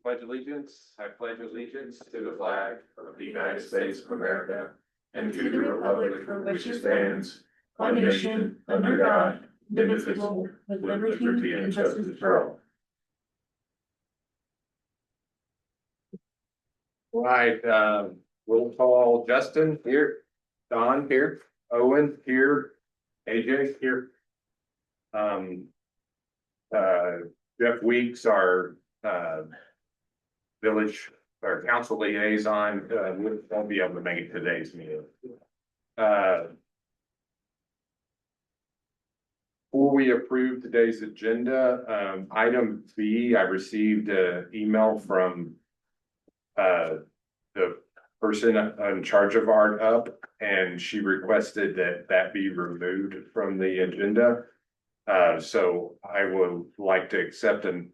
Pledge allegiance. I pledge allegiance to the flag of the United States of America and to the republic for which it stands, one nation, under God, indivisible, with liberty and justice for all. Right, we'll call Justin here, Don here, Owen here, AJ here. Jeff Weeks, our village or council liaison, won't be able to make it today's meeting. Before we approve today's agenda, item B, I received an email from the person in charge of Art Up, and she requested that be removed from the agenda. So I would like to accept a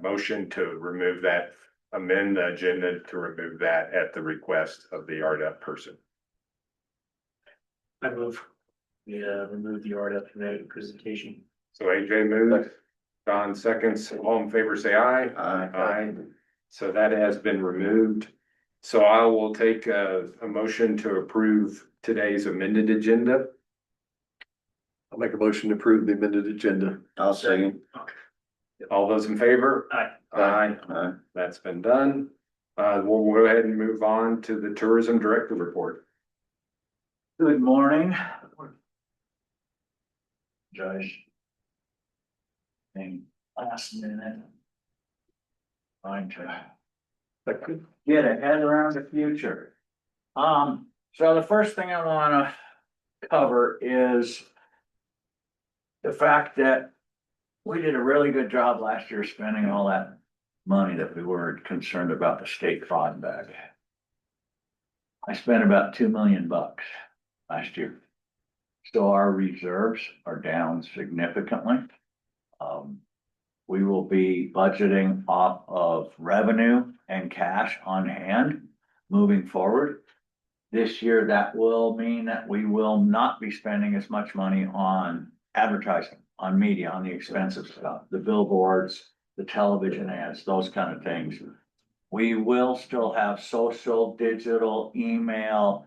motion to remove that, amend the agenda to remove that at the request of the Art Up person. I move. Yeah, remove the art up presentation. So AJ moves, Don seconds, all in favor say aye. Aye. So that has been removed. So I will take a motion to approve today's amended agenda. I'll make a motion to approve the amended agenda. I'll second. All those in favor? Aye. Aye. That's been done. We'll go ahead and move on to the tourism director report. Good morning. Josh. And last minute. Trying to get ahead around the future. So the first thing I wanna cover is the fact that we did a really good job last year spending all that money that we were concerned about the state fraud bag. I spent about $2 million last year. So our reserves are down significantly. We will be budgeting off of revenue and cash on hand moving forward. This year, that will mean that we will not be spending as much money on advertising, on media, on the expensive stuff, the billboards, the television ads, those kind of things. We will still have social, digital, email,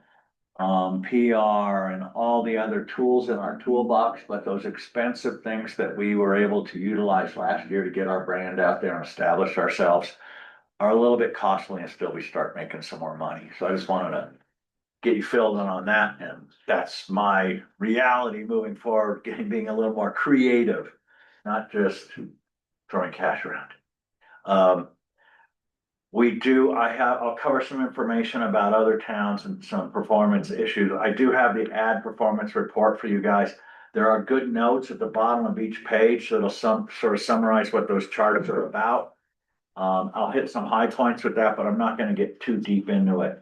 PR and all the other tools in our toolbox, but those expensive things that we were able to utilize last year to get our brand out there and establish ourselves are a little bit costly until we start making some more money. So I just wanted to get you filled in on that, and that's my reality moving forward, being a little more creative, not just throwing cash around. I'll cover some information about other towns and some performance issues. I do have the ad performance report for you guys. There are good notes at the bottom of each page, so it'll sort of summarize what those charts are about. I'll hit some high points with that, but I'm not gonna get too deep into it.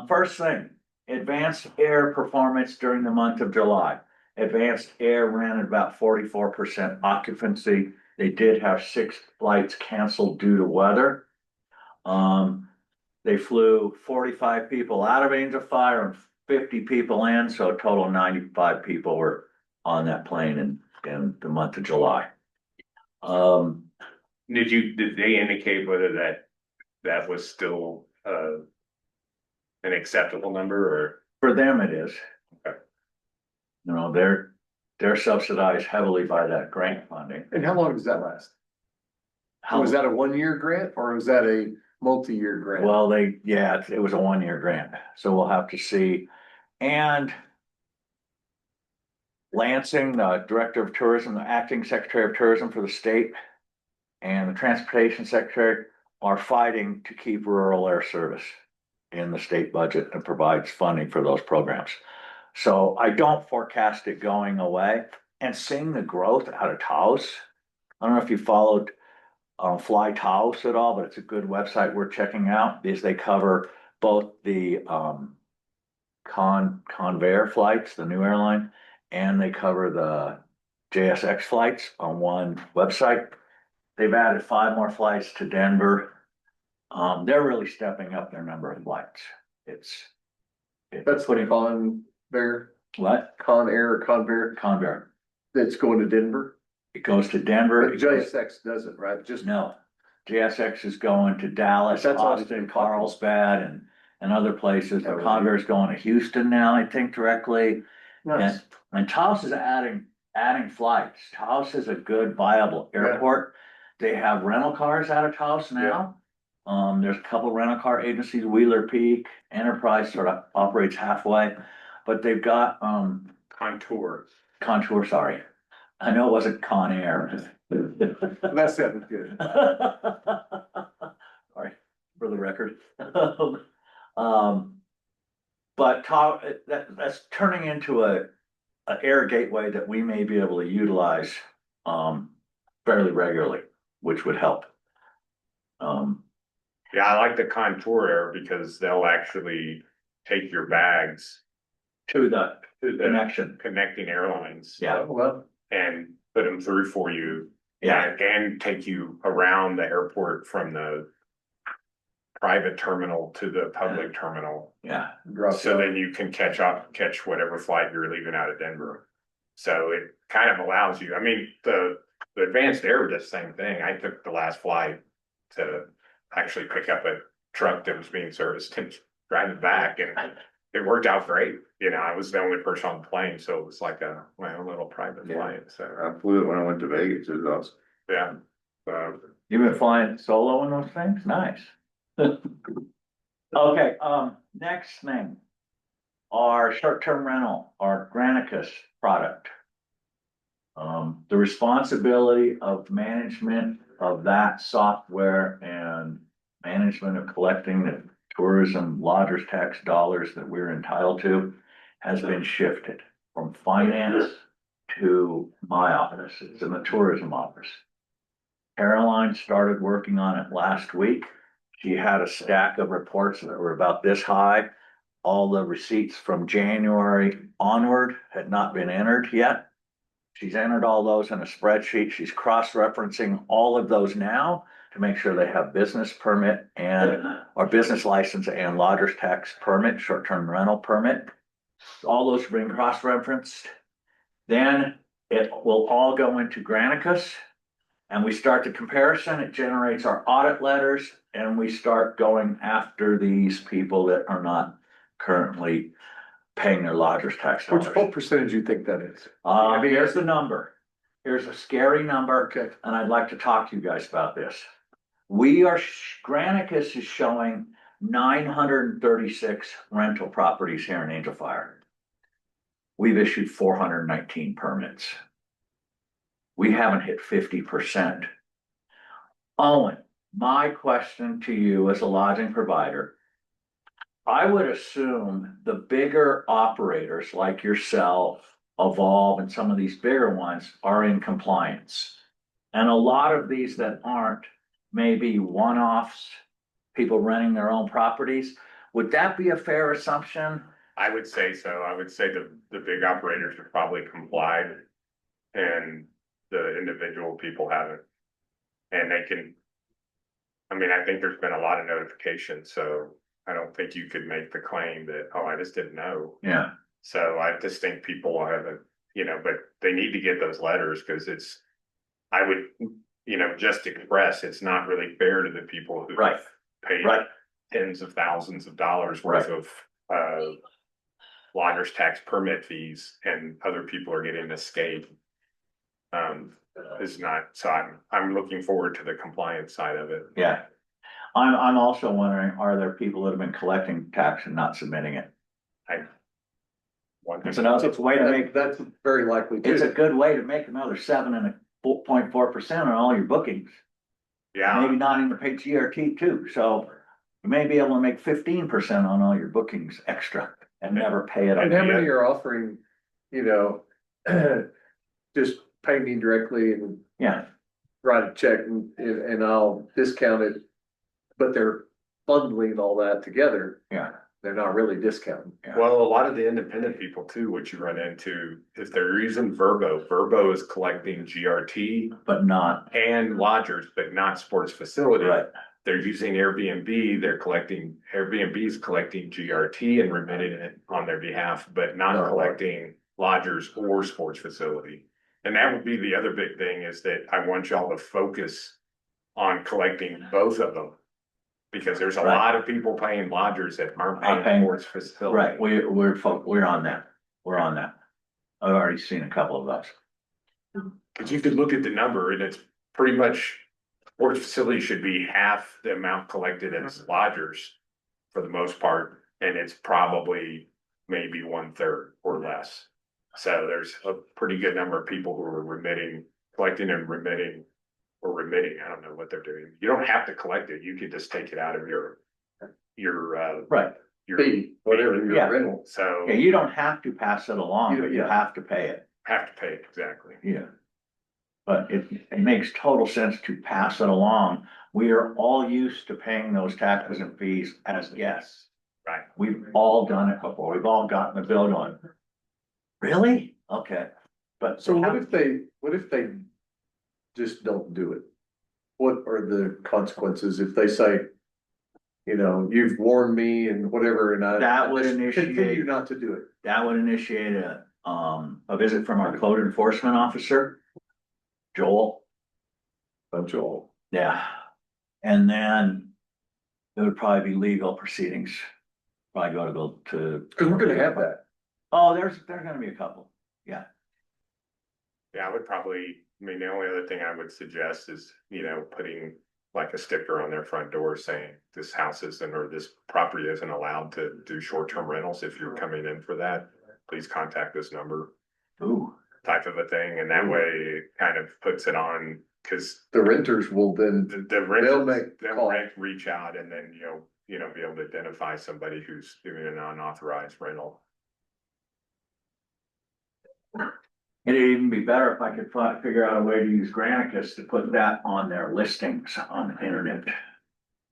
First thing, Advanced Air performance during the month of July. Advanced Air ran at about 44% occupancy. They did have 6 flights canceled due to weather. They flew 45 people out of Angel Fire and 50 people in, so a total of 95 people were on that plane in the month of July. Did they indicate whether that was still an acceptable number, or? For them, it is. Okay. You know, they're subsidized heavily by that grant funding. And how long does that last? Was that a 1-year grant or was that a multi-year grant? Well, it was a 1-year grant, so we'll have to see. And Lansing, the Director of Tourism, the Acting Secretary of Tourism for the state, and the Transportation Secretary are fighting to keep rural air service in the state budget and provides funding for those programs. So I don't forecast it going away. And seeing the growth out of Taos, I don't know if you followed Fly Taos at all, but it's a good website we're checking out, because they cover both the Convair flights, the new airline, and they cover the JSX flights on one website. They've added 5 more flights to Denver. They're really stepping up their number of flights. That's what Convair, What? Conair or Convair, Convair. that's going to Denver. It goes to Denver. But JSX doesn't, right? Just No, JSX is going to Dallas, That's all Austin, they- Carlsbad and other places. The Oh, really? Convair's going to Houston now, I think directly. Nice. And Taos is adding flights. Taos is a good viable Yeah. airport. They have rental cars out of Taos now. There's a couple rental car agencies, Wheeler Peak, Enterprise sort of operates halfway, but they've got, Contour. Contour, sorry. I know it wasn't Con Air. That sounded good. Sorry, for the record. But that's turning into a air gateway that we may be able to utilize, fairly regularly, which would help. Yeah, I like the Contour Air because they'll actually take your bags To the to the connection, connecting airlines. yeah, Oh, well, And put them through for you. yeah, And take you around the airport from the private terminal to the public terminal. yeah, drop So down. then you can catch whatever flight you're leaving out of Denver. So it kind of allows you, I mean, the advanced air did the same thing. I took the last flight to actually pick up a truck that was being serviced and drive it back, and it worked out great. You know, I was the only person on the plane, so it was like my own little private Yeah. flight, so, I flew it when I went to Vegas, it was awesome. yeah. you've been flying solo in those things, nice. Okay, next thing. Our short-term rental, our Granicus product. The responsibility of management of that software and management of collecting the tourism lodgers tax dollars that we're entitled to has been shifted from finance to my office. It's in the tourism office. Caroline started working on it last week. She had a stack of reports that were about this high. All the receipts from January onward had not been entered yet. She's entered all those in a spreadsheet. She's cross-referencing all of those now to make sure they have business permit and or business license and lodgers tax permit, short-term rental permit. All those are being cross-referenced. Then it will all go into Granicus. And we start the comparison, it generates our audit letters, and we start going after these people that are not currently paying their lodgers tax dollars. What percentage you think that is? I mean, Here's the number. Here's a scary number, Okay, and I'd like to talk to you guys about this. Granicus is showing 936 rental properties here in Angel Fire. We've issued 419 permits. We haven't hit 50%. Owen, my question to you as a lodging provider, I would assume the bigger operators like yourself, Evolve, and some of these bigger ones are in compliance. And a lot of these that aren't, maybe one-offs, people renting their own properties. Would that be a fair assumption? I would say so. I would say the big operators have probably complied and the individual people haven't. And they can, I mean, I think there's been a lot of notifications, so I don't think you could make the claim that, oh, I just didn't know. Yeah, So I just think people haven't, but they need to get those letters because I would, just express, it's not really fair to the people who right, paid right. tens of thousands of dollars worth of lodgers tax permit fees, and other people are getting escape. Is not, so I'm looking forward to the compliance side of it. Yeah. I'm also wondering, are there people that have been collecting tax and not submitting it? It's another way to make, that's very likely it's a too. good way to make another 7.4% on all your bookings. Yeah, Maybe not even pay GRT too, so you may be able to make 15% on all your bookings extra and never pay it. And how up. many are offering, just pay me directly and Yeah, write a check and I'll discount it. But they're bundling all that together. yeah, They're not really discounting. well, a lot of the independent people too, what you run into, if they're using Verbo is collecting GRT but not, and lodgers, but not sports facility. right, They're using Airbnb, Airbnb's collecting GRT and remitting it on their behalf, but not Oh. collecting lodgers or sports facility. And that would be the other big thing, is that I want y'all to focus on collecting both of them. Because there's a Right. lot of people paying lodgers that aren't Not paying paying- for its facility. Right, we're on that. We're on that. I've already seen a couple of those. Cause you could look at the number and it's pretty much, sports facility should be half the amount collected as lodgers for the most part, and it's probably maybe 1/3 or less. So there's a pretty good number of people who are remitting, collecting and remitting, or remitting, I don't know what they're doing. You don't have to collect it, you could just take it out of your, Right, your, Fee, whatever your Yeah. rental. so yeah, you don't have to pass it along, but you Yeah. have to pay it, have to pay it, exactly. yeah. But it makes total sense to pass it along. We are all used to paying those taxes and fees as guests. Right. We've all done it before. We've all gotten the bill going. Really? Okay. But So what if they just don't do it? What are the consequences if they say, you know, you've warned me and whatever, and That I would just initiate- continue not to do it? that would initiate a visit from our code enforcement officer, Joel. Joel. Yeah. And then it would probably be legal proceedings. Probably go to. Cause we're gonna have that. Oh, there's gonna be a couple. Yeah. Yeah, I would probably, I mean, the only other thing I would suggest is, you know, putting like a sticker on their front door saying this house isn't, or this property isn't allowed to do short-term rentals. If you're coming in for that, please contact this number, Ooh, type of a thing. And that way it kind of puts it on, cause The renters will then, the They'll rent, make they'll call. reach out and then, be able to identify somebody who's doing an unauthorized rental. it'd even be better if I could figure out a way to use Granicus to put that on their listings on the internet.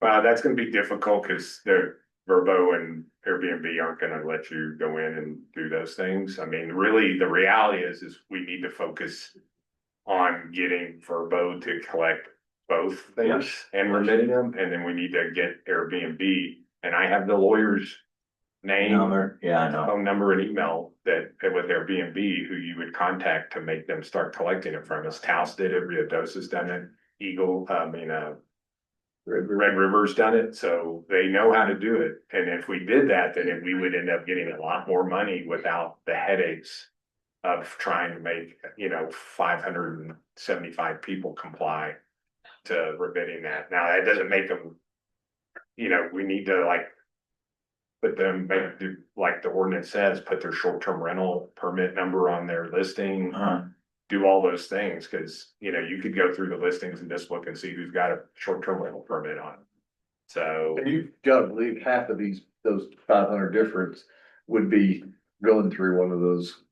That's gonna be difficult because they're Verbo and Airbnb aren't gonna let you go in and do those things. I mean, really, the reality is we need to focus on getting Verbo to collect both things Yes. and remitting them, and then we need to get Airbnb. And I have the lawyer's name, Number, yeah, I know. phone number and email that with Airbnb, who you would contact to make them start collecting it from us. Taos did it, Rio Dosa's done it, Red River's done it, so they know how to do it. And if we did that, then we would end up getting a lot more money without the headaches of trying to make, 575 people comply to remitting that. Now, that doesn't make them, we need to put them, like the ordinance says, put their short-term rental permit number on their listing. Do all those things, cause you could go through the listings and just look and see who's got a short-term rental permit on. So, and you've gotta believe half of those 500 difference would be going through one of those.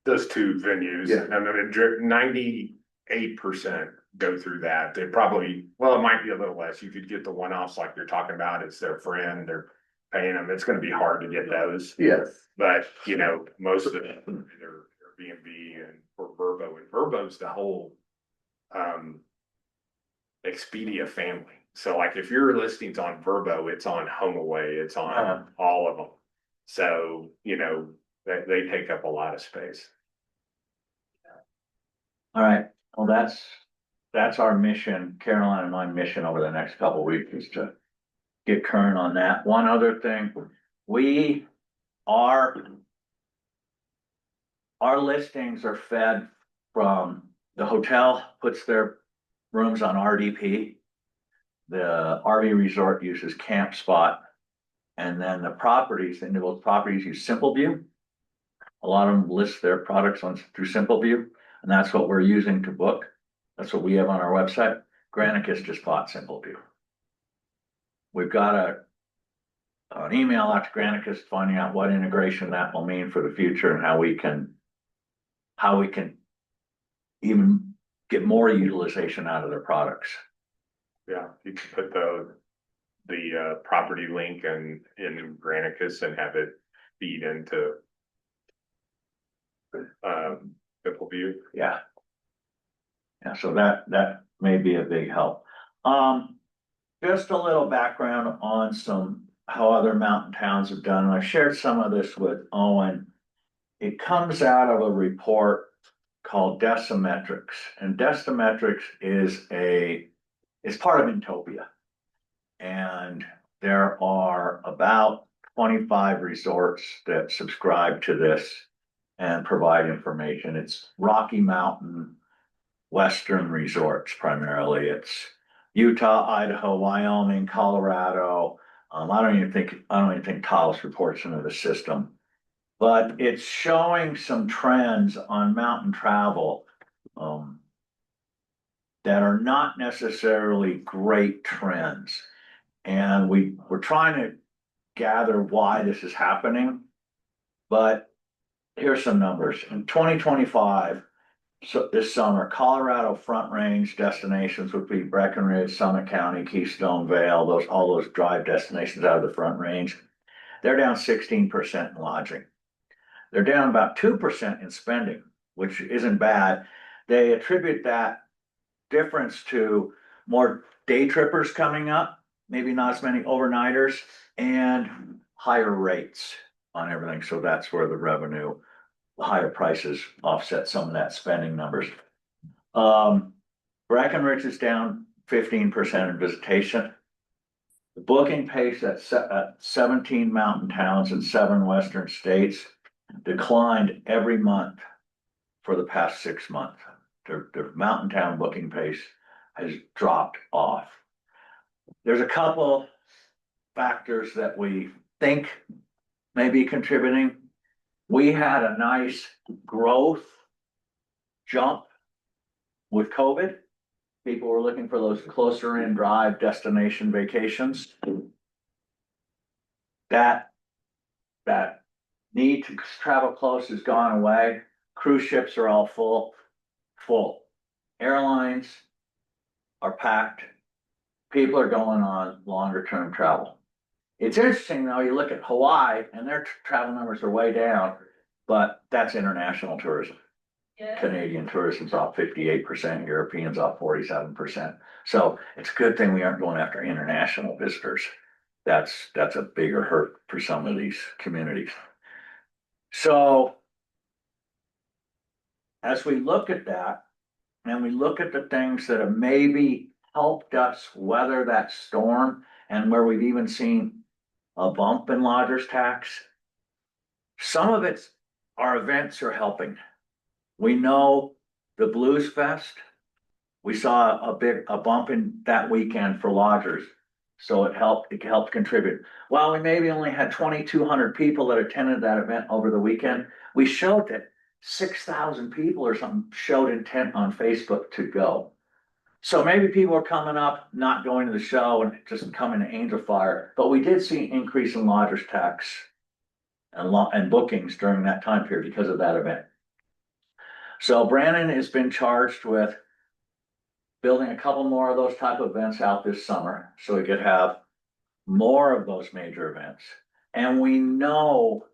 those two venues, Yeah. I mean, 98% go through that. They probably, well, it might be a little less. You could get the one-offs like you're talking about. It's their friend, they're paying them. It's gonna be hard to get those. Yes. But, most of it, either Airbnb or Verbo, and Verbo's the whole, Expedia family. So like if your listing's on Verbo, it's on HomeAway, it's on all of them. So, they take up a lot of space. All right, well, that's our mission, Caroline and my mission over the next couple of weeks is to get current on that. One other thing, our listings are fed from, the hotel puts their rooms on RDP. The RV resort uses CampSpot. And then the individual properties use SimpleView. A lot of them list their products through SimpleView, and that's what we're using to book. That's what we have on our website. Granicus just bought SimpleView. We've got an email out to Granicus finding out what integration that will mean for the future and how we can even get more utilization out of their products. Yeah, you can put the property link in Granicus and have it feed into SimpleView. Yeah. Yeah, so that may be a big help. Just a little background on how other mountain towns have done, and I shared some of this with Owen. It comes out of a report called Decimetrics, and Decimetrics is a It's part of Intopia. And there are about 25 resorts that subscribe to this and provide information. It's Rocky Mountain Western resorts primarily. It's Utah, Idaho, Wyoming, Colorado. I don't even think Taos reports into the system, but it's showing some trends on mountain travel that are not necessarily great trends. And we're trying to gather why this is happening. But here's some numbers. In 2025, so this summer, Colorado Front Range destinations would be Breckenridge, Summit County, Keystone Vale, all those drive destinations out of the Front Range. They're down 16% in lodging. They're down about 2% in spending, which isn't bad. They attribute that difference to more day trippers coming up, maybe not as many overnighters, and higher rates on everything. So that's where the revenue, higher prices offset some of that spending numbers. Breckenridge is down 15% in visitation. The booking pace at 17 mountain towns in 7 western states declined every month for the past 6 months. Their mountain town booking pace has dropped off. There's a couple factors that we think may be contributing. We had a nice growth jump with COVID. People were looking for those closer in drive destination vacations. That need to travel close has gone away. Cruise ships are all full. Airlines are packed. People are going on longer term travel. It's interesting though, you look at Hawaii and their travel numbers are way down, but that's international tourism. Yeah. Canadian tourism's off 58%, Europeans off 47%. So it's a good thing we aren't going after international visitors. That's a bigger hurt for some of these communities. So as we look at that, and we look at the things that have maybe helped us weather that storm, and where we've even seen a bump in lodgers tax, some of it's our events are helping. We know the Blues Fest, we saw a bump in that weekend for lodgers. So it helped contribute. While we maybe only had 2,200 people that attended that event over the weekend, we showed that 6,000 people or something showed intent on Facebook to go. So maybe people are coming up, not going to the show and just coming to Angel Fire, but we did see an increase in lodgers tax and bookings during that time period because of that event. So Brandon has been charged with building a couple more of those type of events out this summer, so we could have more of those major events. And we know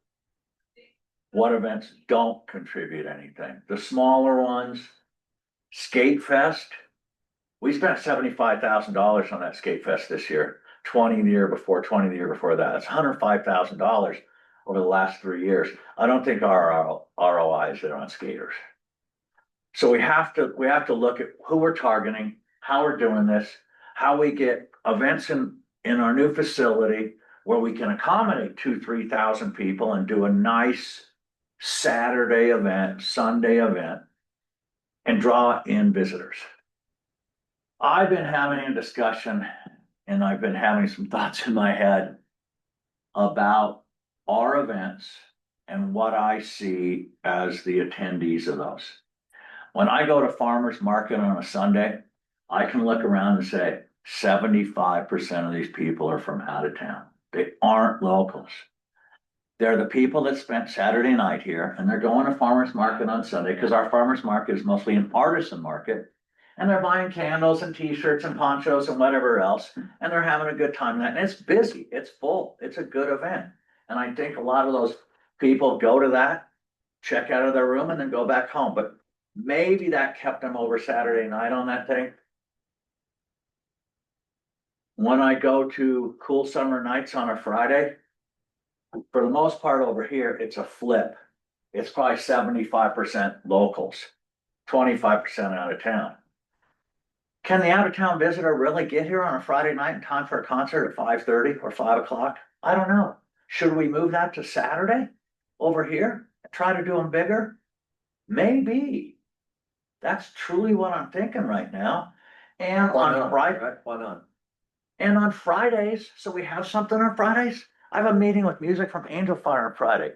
what events don't contribute anything. The smaller ones, Skate Fest, we spent $75,000 on that Skate Fest this year, 20 the year before, 20 the year before that. That's $105,000 over the last 3 years. I don't think our ROI is there on skaters. So we have to look at who we're targeting, how we're doing this, how we get events in our new facility where we can accommodate 2,000-3,000 people and do a nice Saturday event, Sunday event, and draw in visitors. I've been having a discussion and I've been having some thoughts in my head about our events and what I see as the attendees of those. When I go to farmers market on a Sunday, I can look around and say 75% of these people are from out of town. They aren't locals. They're the people that spent Saturday night here and they're going to farmers market on Sunday because our farmers market is mostly an artisan market, and they're buying candles and t-shirts and ponchos and whatever else, and they're having a good time. And it's busy, it's full, it's a good event. And I think a lot of those people go to that, check out of their room and then go back home. But maybe that kept them over Saturday night on that thing. When I go to Cool Summer Nights on a Friday, for the most part over here, it's a flip. It's probably 75% locals, 25% out of town. Can the out-of-town visitor really get here on a Friday night in time for a concert at 5:30 or 5 o'clock? I don't know. Should we move that to Saturday over here? Try to do them bigger? Maybe. That's truly what I'm thinking right now. And Why on not, Friday, right? Why not? and on Fridays, so we have something on Fridays. I have a meeting with Music from Angel Fire on Friday.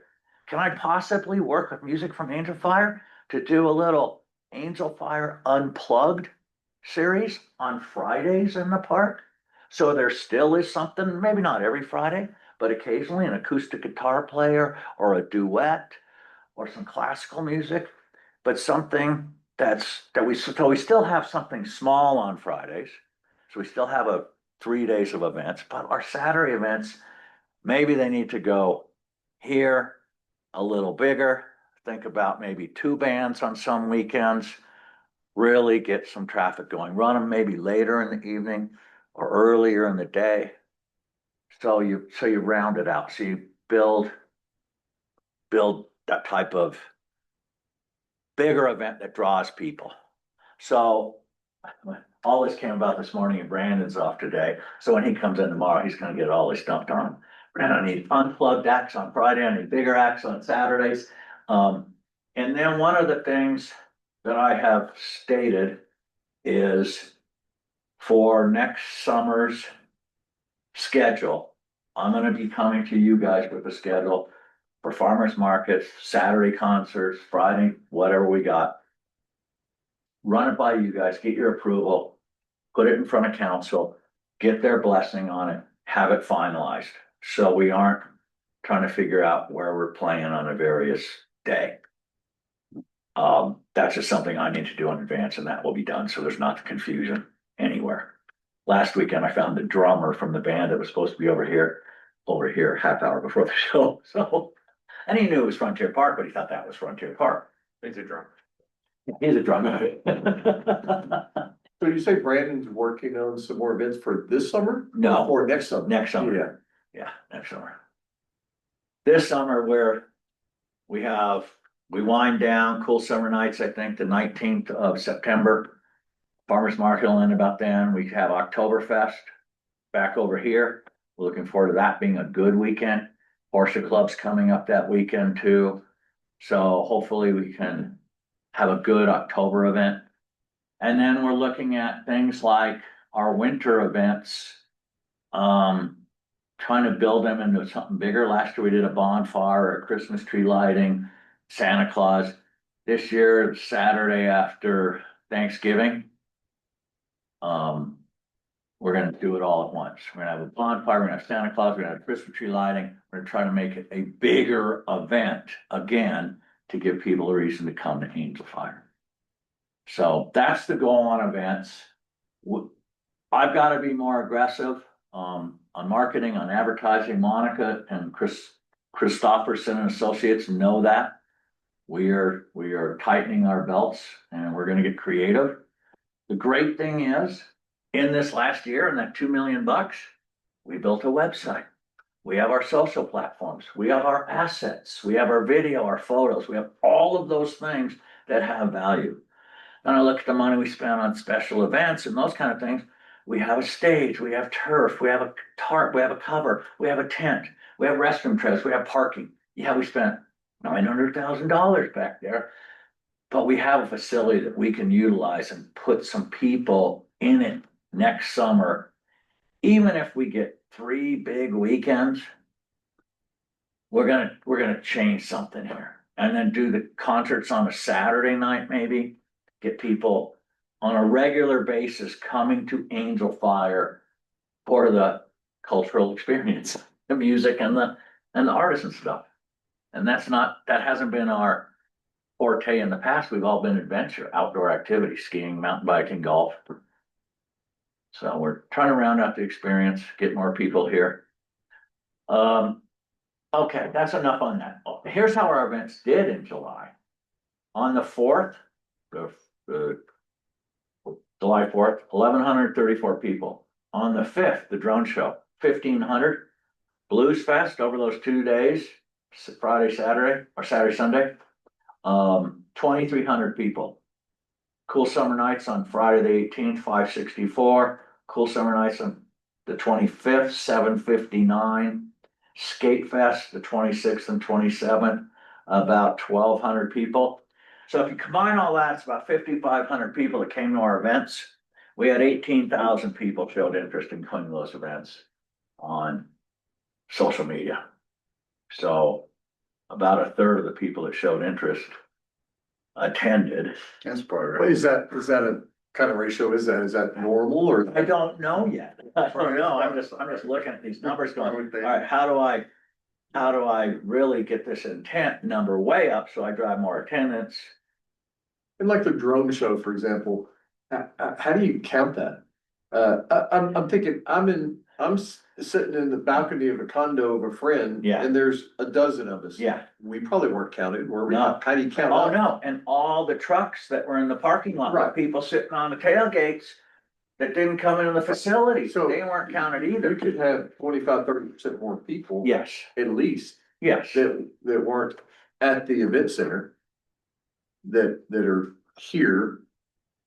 Can I possibly work with Music from Angel Fire to do a little Angel Fire Unplugged series on Fridays in the park? So there still is something, maybe not every Friday, but occasionally an acoustic guitar player or a duet or some classical music, but something so we still have something small on Fridays. So we still have 3 days of events, but our Saturday events, maybe they need to go here a little bigger. Think about maybe 2 bands on some weekends, really get some traffic going. Run them maybe later in the evening or earlier in the day. So you round it out. So you build that type of bigger event that draws people. So all this came about this morning and Brandon's off today. So when he comes in tomorrow, he's gonna get all this dumped on him. Brandon, I need unplugged acts on Friday, I need bigger acts on Saturdays. And then one of the things that I have stated is for next summer's schedule, I'm gonna be coming to you guys with a schedule for farmers markets, Saturday concerts, Friday, whatever we got. Run it by you guys, get your approval, put it in front of council, get their blessing on it, have it finalized. So we aren't trying to figure out where we're playing on a various day. That's just something I need to do in advance and that will be done. So there's not confusion anywhere. Last weekend, I found the drummer from the band that was supposed to be over here half hour before the show. So, and he knew it was Frontier Park, but he thought that was Frontier Park. He's a drummer. He's a drummer. So you say Brandon's working on some more events for this summer? No. Or next summer? Next summer. Yeah. Yeah, next summer. This summer where we wind down Cool Summer Nights, I think the 19th of September. Farmers Market will end about then. We have Oktoberfest back over here. We're looking forward to that being a good weekend. Porsche Club's coming up that weekend too. So hopefully we can have a good October event. And then we're looking at things like our winter events. Trying to build them into something bigger. Last year we did a bonfire or a Christmas tree lighting, Santa Claus. This year, Saturday after Thanksgiving. We're gonna do it all at once. We're gonna have a bonfire, we're gonna have Santa Claus, we're gonna have Christmas tree lighting. We're gonna try to make it a bigger event again to give people a reason to come to Angel Fire. So that's the goal on events. I've got to be more aggressive on marketing, on advertising. Monica and Christopherson and Associates know that. We are tightening our belts and we're gonna get creative. The great thing is, in this last year, in that $2 million, we built a website. We have our social platforms, we have our assets, we have our video, our photos, we have all of those things that have value. And I look at the money we spend on special events and those kind of things. We have a stage, we have turf, we have a tarp, we have a cover, we have a tent, we have restroom trays, we have parking. Yeah, we spent $900,000 back there. But we have a facility that we can utilize and put some people in it next summer. Even if we get 3 big weekends, we're gonna change something here. And then do the concerts on a Saturday night, maybe. Get people on a regular basis coming to Angel Fire for the cultural experience, the music and the artists and stuff. And that hasn't been our forte in the past. We've all been adventure, outdoor activities, skiing, mountain biking, golf. So we're trying to round out the experience, get more people here. Okay, that's enough on that. Here's how our events did in July. On the 4th, July 4th, 1,134 people. On the 5th, the drone show, 1,500. Blues Fest over those 2 days, Friday, Saturday, or Saturday, Sunday, 2,300 people. Cool Summer Nights on Friday, the 18th, 564. Cool Summer Nights on the 25th, 759. Skate Fest, the 26th and 27th, about 1,200 people. So if you combine all that, it's about 5,500 people that came to our events. We had 18,000 people showed interest in coming to those events on social media. So about a third of the people that showed interest attended. That's part But is that a kind of ratio, is that normal or? I don't know yet. I don't know. I'm just looking at these numbers going, all right, how do I really get this intent number way up so I drive more attendance? And like the drone show, for example, how do you count that? I'm thinking, I'm sitting in the balcony of a condo of a friend. Yeah. And there's a dozen of us. Yeah. We probably weren't counted, were we? No. How do you count? Oh, up? no, and all the trucks that were in the parking lot, Right. with people sitting on the tailgates that didn't come into the facility, So they weren't counted You either. could have 25-30% more people. Yes, At least, yes, that weren't at the event center. That are here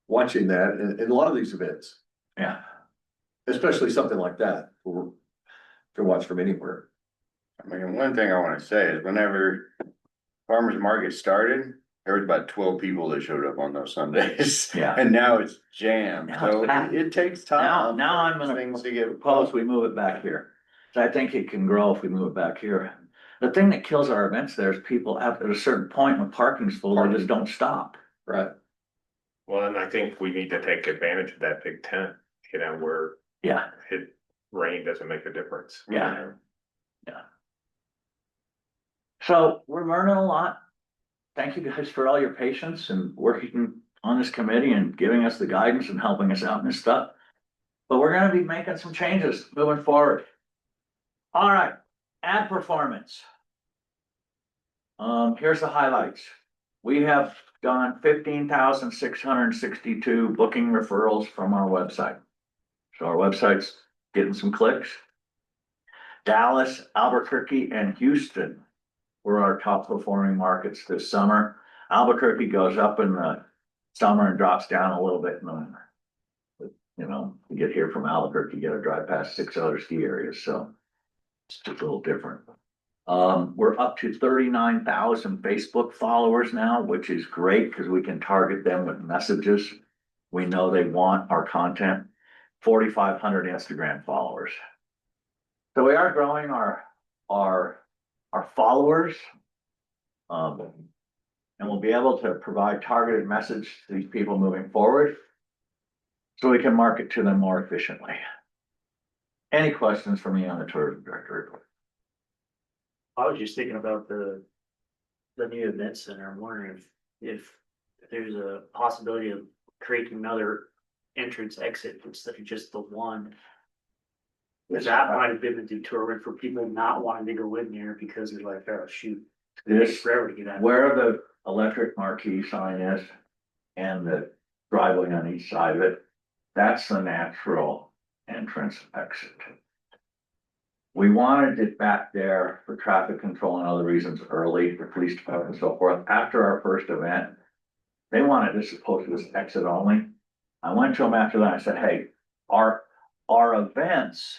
watching that, and a lot of these events, yeah, especially something like that, or to watch from anywhere. I mean, one thing I wanna say is whenever farmer's market started, there was about 12 people that showed up on those Sundays. Yeah. And now it's jammed, Now so it's packed. it takes time. Now I'm for gonna Things to get. propose we move it back here. So I think it can grow if we move it back here. The thing that kills our events there is people at a certain point when parking's full, they just don't stop. Right. Well, and I think we need to take advantage of that big tent, where Yeah, rain doesn't make a difference. Yeah. so we're learning a lot. Thank you guys for all your patience and working on this committee and giving us the guidance and helping us out in this stuff. But we're gonna be making some changes moving forward. All right, ad performance. Here's the highlights. We have done 15,662 booking referrals from our website. So our website's getting some clicks. Dallas, Albuquerque, and Houston were our top performing markets this summer. Albuquerque goes up in the summer and drops down a little bit in the winter. You know, you get here from Albuquerque, you gotta drive past 6 other ski areas, so it's just a little different. We're up to 39,000 Facebook followers now, which is great because we can target them with messages. We know they want our content. 4,500 Instagram followers. So we are growing our followers. And we'll be able to provide targeted message to these people moving forward. So we can market to them more efficiently. Any questions for me on the tourism director report? I was just thinking about the new event center. I'm wondering if there's a possibility of creating another entrance exit instead of just the one. Cause that might have been the deterrent for people not wanting to go in there because they're like, oh, shoot. It takes This, forever to get out. where the electric marquee sign is and the driveway on each side of it, that's the natural entrance exit. We wanted it back there for traffic control and other reasons early, for police department and so forth. After our first event, they wanted this supposed to be exit only. I went to them after that. I said, hey, our events,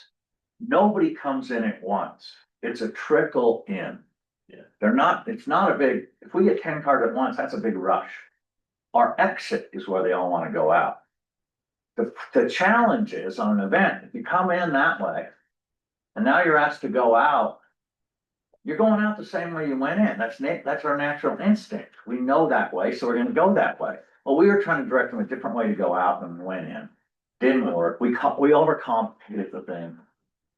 nobody comes in at once. It's a trickle in. Yeah. It's not a big, if we get 10 cars at once, that's a big rush. Our exit is where they all want to go out. The challenge is on an event, if you come in that way, and now you're asked to go out, you're going out the same way you went in. That's our natural instinct. We know that way, so we're gonna go that way. Well, we were trying to direct them a different way to go out than we went in. Didn't work. We overcomplicated the thing.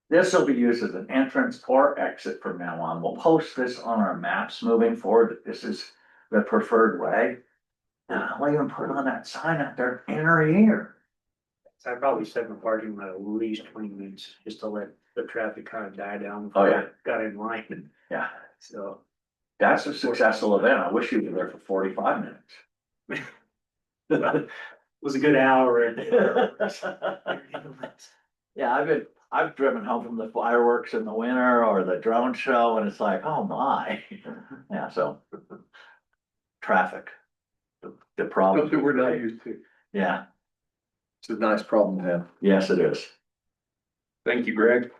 This will be used as an entrance or exit from now on. We'll post this on our maps moving forward, that this is the preferred way. We'll even put on that sign up there, enter here. So I probably set in the parking lot at least 20 minutes just to let the traffic kind of die down. Oh, before yeah. it got in line. Yeah, So. that's a successful event. I wish you were there for 45 minutes. It was a good hour. Yeah, I've driven home from the fireworks in the winter or the drone show and it's like, oh my. Yeah, so. Traffic. The problem. Something we're not used to. Yeah, It's a nice problem to have. yes, it is. Thank you, Greg.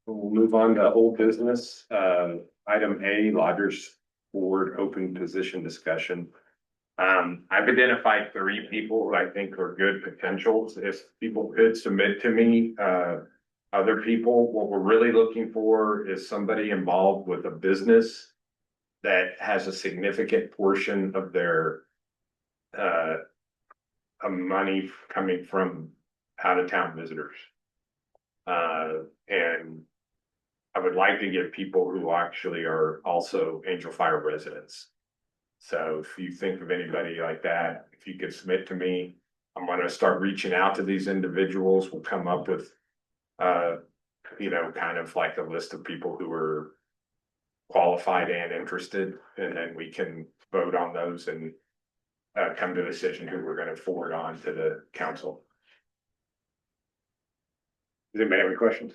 We'll move on to old business. Item A, Lodgers Board open position discussion. I've identified 3 people who I think are good potentials. If people could submit to me, other people, what we're really looking for is somebody involved with a business that has a significant portion of their money coming from out of town visitors. And I would like to get people who actually are also Angel Fire residents. So if you think of anybody like that, if you could submit to me, I'm gonna start reaching out to these individuals. We'll come up with, kind of like a list of people who are qualified and interested, and then we can vote on those and come to a decision who we're gonna forward on to the council. Does anybody have any questions?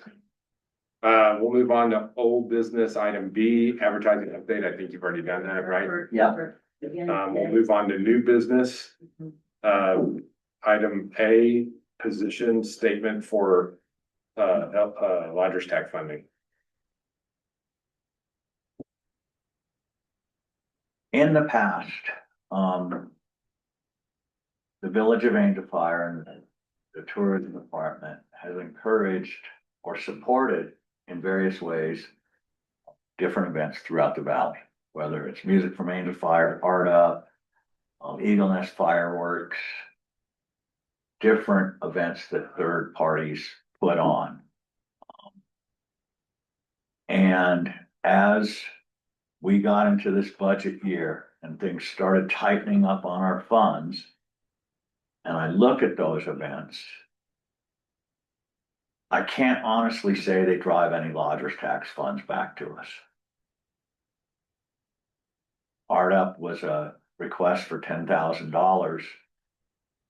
We'll move on to old business, item B, advertising update. I think you've already done that, right? Yeah. We'll move on to new business. Item A, position statement for Lodgers TAC funding. In the past, the Village of Angel Fire and the tourism department has encouraged or supported in various ways different events throughout the valley, whether it's Music from Angel Fire, Art Up, Eagle Nest Fireworks, different events that third parties put on. And as we got into this budget year and things started tightening up on our funds, and I look at those events, I can't honestly say they drive any lodgers tax funds back to us. Art Up was a request for $10,000.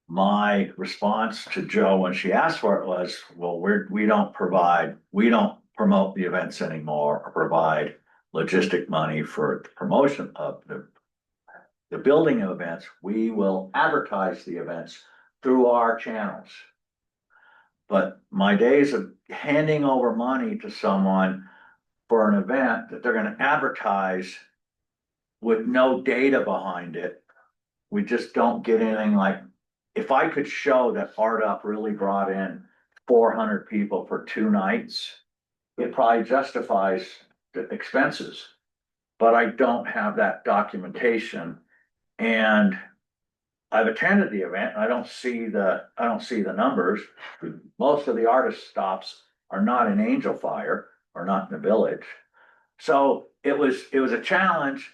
My response to Joe when she asked for it was, well, we don't promote the events anymore or provide logistic money for the promotion of the building of events. We will advertise the events through our channels. But my days of handing over money to someone for an event that they're going to advertise with no data behind it, we just don't get anything. Like, if I could show that Art Up really brought in 400 people for 2 nights, it probably justifies the expenses. But I don't have that documentation, and I've attended the event. And I don't see the numbers. Most of the artist stops are not in Angel Fire or not in the village. So it was a challenge.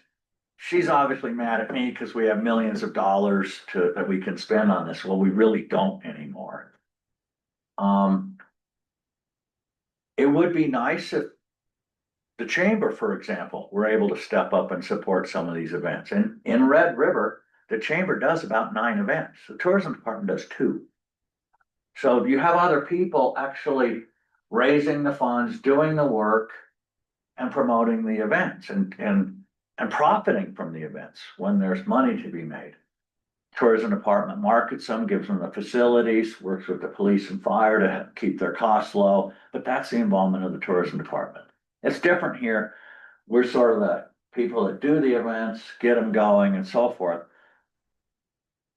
She's obviously mad at me because we have millions of dollars that we can spend on this. Well, we really don't anymore. It would be nice if the chamber, for example, were able to step up and support some of these events. And in Red River, the chamber does about 9 events. The tourism department does 2. So you have other people actually raising the funds, doing the work, and promoting the events and profiting from the events when there's money to be made. Tourism department markets them, gives them the facilities, works with the police and fire to keep their costs low, but that's the involvement of the tourism department. It's different here. We're sort of the people that do the events, get them going and so forth.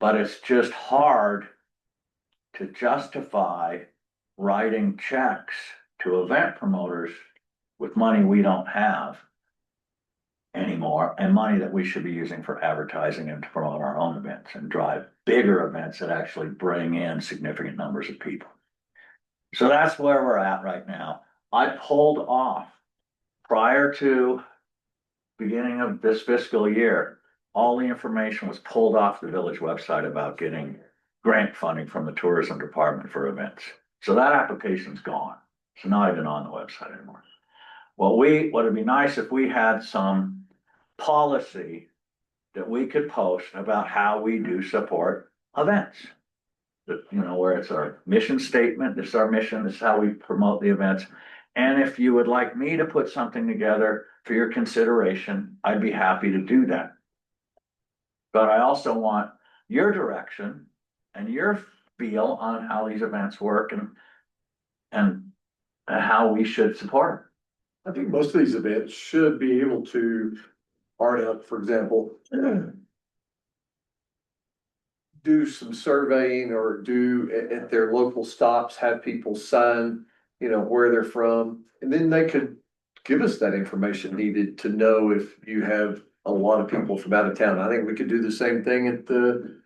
But it's just hard to justify writing checks to event promoters with money we don't have anymore, and money that we should be using for advertising and to promote our own events and drive bigger events that actually bring in significant numbers of people. So that's where we're at right now. I pulled off prior to beginning of this fiscal year. All the information was pulled off the village website about getting grant funding from the tourism department for events. So that application's gone. It's not even on the website anymore. What would be nice if we had some policy that we could post about how we do support events. That, where it's our mission statement, this is our mission, this is how we promote the events. And if you would like me to put something together for your consideration, I'd be happy to do that. But I also want your direction and your feel on how these events work and how we should support. I think most of these events should be able to, Art Up, for example, do some surveying or do at their local stops, have people sign, where they're from. And then they could give us that information needed to know if you have a lot of people from out of town. I think we could do the same thing at the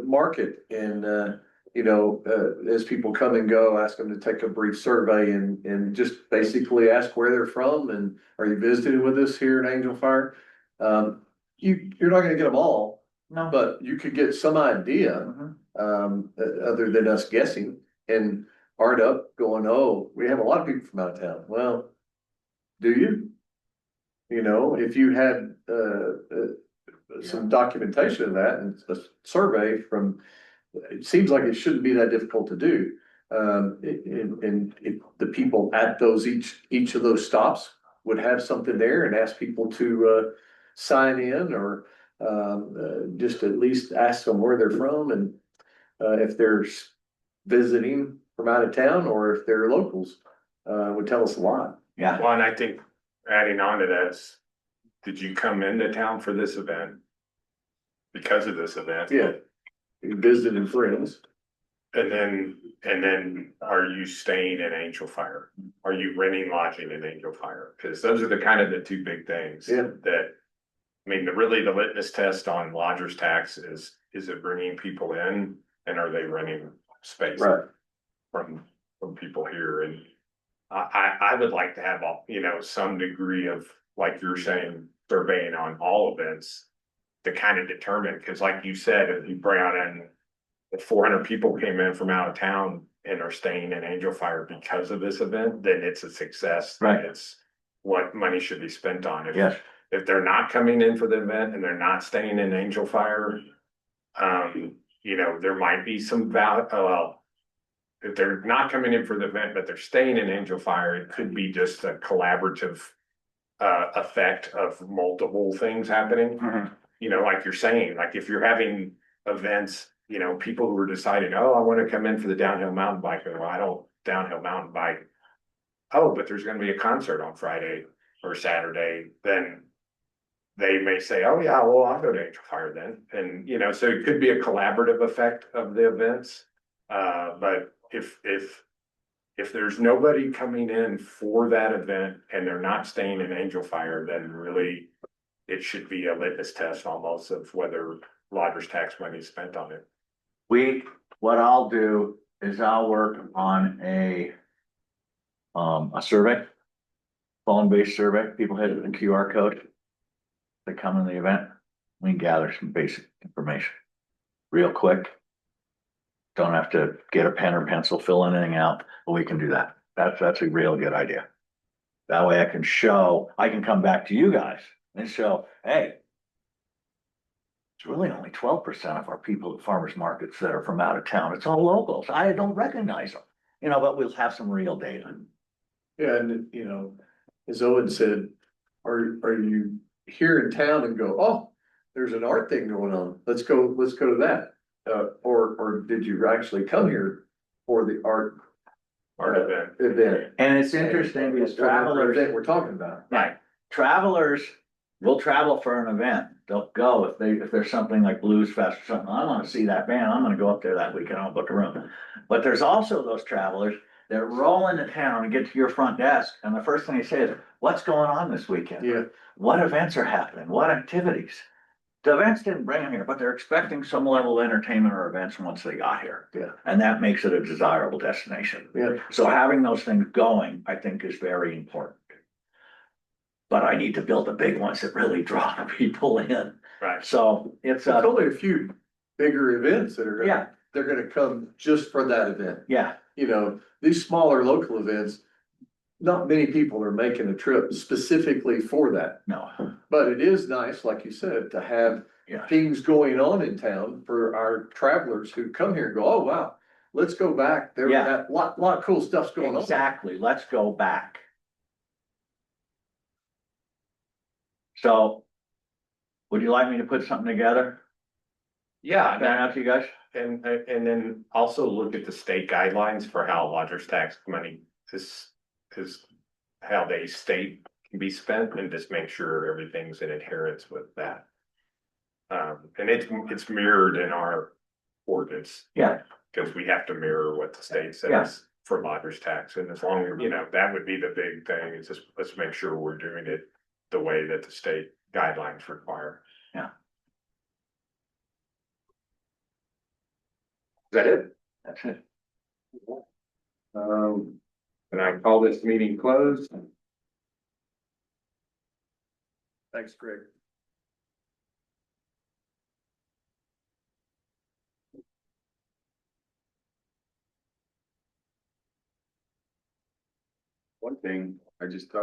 market and, as people come and go, ask them to take a brief survey and just basically ask where they're from and are you visiting with us here in Angel Fire? You're not gonna get them all, No. but you could get some idea, other than us guessing and Art Up going, oh, we have a lot of people from out of town. Well, do you? If you had, some documentation of that and a survey from, it seems like it shouldn't be that difficult to do. And if the people at those, each of those stops would have something there and ask people to, sign in or, just at least ask them where they're from and, if they're visiting from out of town or if they're locals, would tell us a lot. Yeah, Well, and I think adding on to that is, did you come into town for this event? Because of this event? Yeah. Visiting friends. And then are you staying in Angel Fire? Are you renting lodging in Angel Fire? Cause those are the kind of the two big things. Yeah. That, I mean, really the litmus test on lodger's tax is it bringing people in and are they renting space? Right. From people here and I would like to have, some degree of, like you're saying, surveying on all events. To kind of determine, cause like you said, if you brought in, if 400 people came in from out of town and are staying in Angel Fire because of this event, then it's a success. Right. It's what money should be spent on. yes, If they're not coming in for the event and they're not staying in Angel Fire, there might be some if they're not coming in for the event, but they're staying in Angel Fire, it could be just a collaborative effect of multiple things happening. Like you're saying, like if you're having events, people who are deciding, oh, I want to come in for the downhill mountain bike, well, I don't downhill mountain bike. Oh, but there's going to be a concert on Friday or Saturday, then they may say, oh yeah, well, I'll go to Angel Fire then. And, so it could be a collaborative effect of the events. But if there's nobody coming in for that event and they're not staying in Angel Fire, then really it should be a litmus test almost of whether lodger's tax money is spent on it. what I'll do is I'll work on a survey, phone-based survey, people hit the QR code. They come in the event, we can gather some basic information real quick. Don't have to get a pen or pencil, fill anything out, but we can do that. That's a real good idea. That way I can come back to you guys and show, hey, it's really only 12% of our people at farmers markets that are from out of town. It's all locals. I don't recognize them, but we'll have some real data. Yeah, and as Owen said, are you here in town and go, oh, there's an art thing going on. Let's go to that. Or did you actually come here for the art event? And it's interesting because Whatever travelers, event we're talking about. right, travelers will travel for an event. They'll go if there's something like Blues Fest or something. I want to see that band. I'm going to go up there that weekend. I'll book a room. But there's also those travelers that roll into town and get to your front desk. And the first thing they say is, what's going on this weekend? Yeah, What events are happening? What activities? The events didn't bring them here, but they're expecting some level of entertainment or events once they got here. Yeah. And that makes it a desirable destination. yeah. So having those things going, I think, is very important. But I need to build the big ones that really draw the people in. Right. So it's There's only a few bigger events that are yeah, they're gonna come just for that event. yeah, These smaller local events, not many people are making a trip specifically for that. no, But it is nice, like you said, to have yeah, things going on in town for our travelers who come here and go, oh, wow, let's go back. There, Yeah. that lot of cool stuff's going on. exactly. Let's go back. So Would you like me to put something together? Yeah, Send it out to you guys? and then also look at the state guidelines for how lodger's tax money is how they state can be spent and just make sure everything's in adherence with that. And it's mirrored in our ordinance. Yeah. Cause we have to mirror what the state Yeah. says for lodger's tax, and as long as, you know, that would be the big thing, is just, let's make sure we're doing it the way that the state guidelines require. Yeah. Is that it? That's it. And I call this meeting closed. Thanks, Greg. One thing I just thought